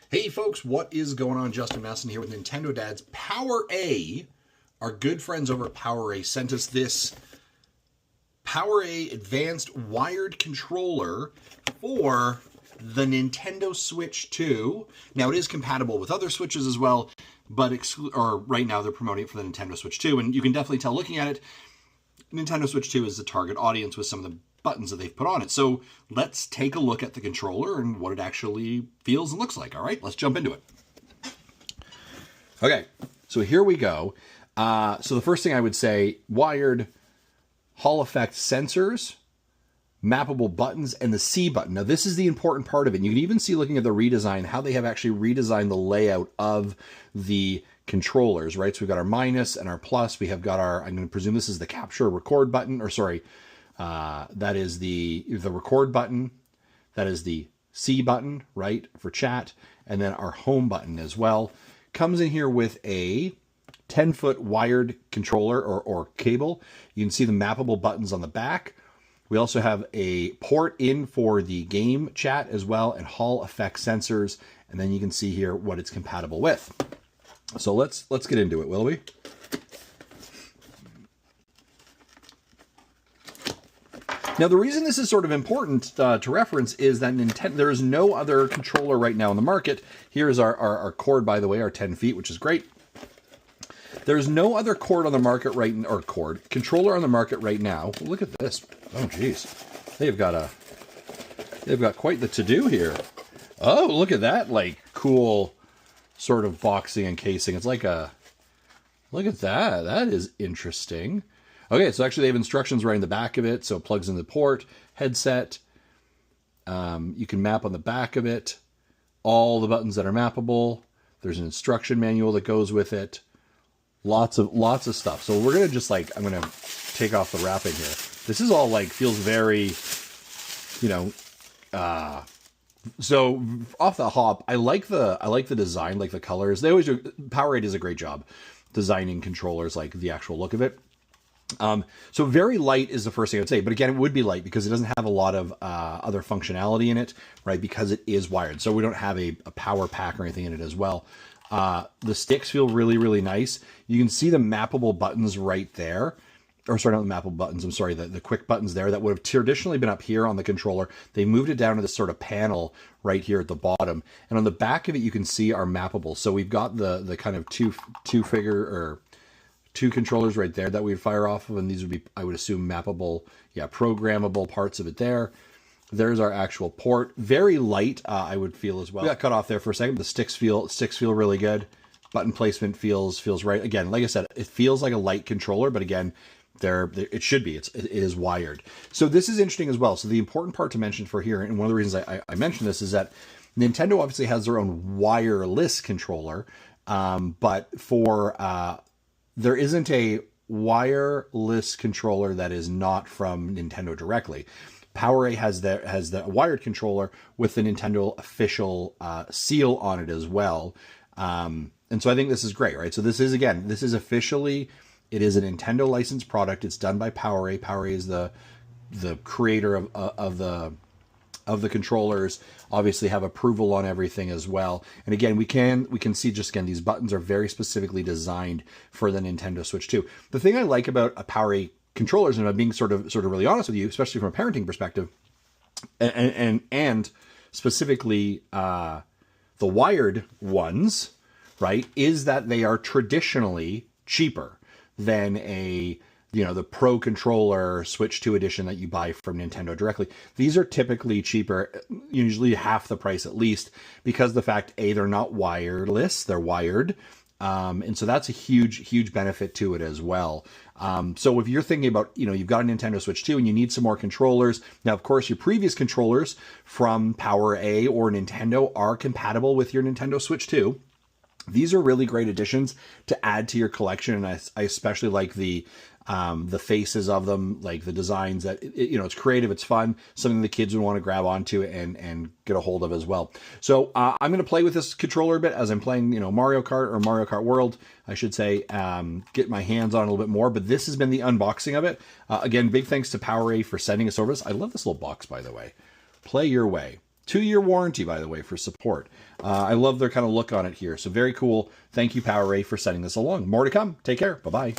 Hey folks, what is going on? Justin Masson here with Nintendo Dad's PowerA. Our good friends over at PowerA sent us this PowerA Advanced Wired Controller for the Nintendo Switch 2. Now it is compatible with other Switches as well, but right now they're promoting it for the Nintendo Switch 2, and you can definitely tell looking at it, Nintendo Switch 2 is the target audience with some of the buttons that they've put on it. So let's take a look at the controller and what it actually feels and looks like. All right, let's jump into it. Okay, so here we go. So the first thing I would say, wired Hall effect sensors, mappable buttons, and the C button. Now this is the important part of it. And you can even see, looking at the redesign, how they have actually redesigned the layout of the controllers, right? So we've got our minus and our plus. We have got our, I'm going to presume this is the capture record button, or sorry, that is the record button. That is the C button, right, for chat. And then our home button as well. Comes in here with a 10-foot wired controller or cable. You can see the mappable buttons on the back. We also have a port in for the game chat as well, and Hall effect sensors. And then you can see here what it's compatible with. So let's get into it, will we? Now, the reason this is sort of important to reference is that there is no other controller right now in the market. Here's our cord, by the way, our 10 feet, which is great. There's no other controller on the market right now. Look at this. Oh, geez. They've got quite the to-do here. Oh, look at that, like, cool sort of boxing and casing. It's like look at that. That is interesting. Okay, so actually they have instructions right in the back of it. So it plugs in the port, headset. You can map on the back of it. All the buttons that are mappable. There's an instruction manual that goes with it. Lots of stuff. So we're going to just I'm going to take off the wrapping here. This is all feels very, so off the hop, I like the design, like the colors. They always do. PowerA does a great job designing controllers, like the actual look of it. So very light is the first thing I would say, but again, it would be light because it doesn't have a lot of other functionality in it, right? Because it is wired. So we don't have a power pack or anything in it as well. The sticks feel really, really nice. You can see the mappable buttons right there. Or sorry, not the mappable buttons. I'm sorry, the quick buttons there that would have traditionally been up here on the controller. They moved it down to this sort of panel right here at the bottom. And on the back of it, you can see our mappable. So we've got the kind of two controllers right there that we'd fire off of. And these would be, I would assume, mappable, programmable parts of it there. There's our actual port. Very light, I would feel as well. We got cut off there for a second. The sticks feel really good. Button placement feels right. Again, like I said, it feels like a light controller, but again, it should be. It is wired. So this is interesting as well. So the important part to mention for here, and one of the reasons I mentioned this, is that Nintendo obviously has their own wireless controller, but there isn't a wireless controller that is not from Nintendo directly. PowerA has the wired controller with the Nintendo official seal on it as well. And so I think this is great, right? So this is officially, it is a Nintendo licensed product. It's done by PowerA. PowerA is the creator of the controllers. Obviously have approval on everything as well. And again, we can see just again, these buttons are very specifically designed for the Nintendo Switch 2. The thing I like about a PowerA controllers, and I'm being sort of really honest with you, especially from a parenting perspective, and specifically the wired ones, right, is that they are traditionally cheaper than the Pro Controller Switch 2 edition that you buy from Nintendo directly. These are typically cheaper, usually half the price at least, because the fact, they're not wireless, they're wired. And so that's a huge benefit to it as well. So if you're thinking about, you've got a Nintendo Switch 2 and you need some more controllers. Now, of course, your previous controllers from PowerA or Nintendo are compatible with your Nintendo Switch 2. These are really great additions to add to your collection. And I especially like the faces of them, like the designs that, it's creative, it's fun, something the kids would want to grab onto and get a hold of as well. So I'm going to play with this controller a bit as I'm playing, Mario Kart or Mario Kart World, I should say, get my hands on it a little bit more, but this has been the unboxing of it. Again, big thanks to PowerA for sending us over this. I love this little box, by the way. Play your way. 2-year warranty, by the way, for support. I love their kind of look on it here. So very cool. Thank you, PowerA, for sending this along. More to come. Take care. Bye-bye.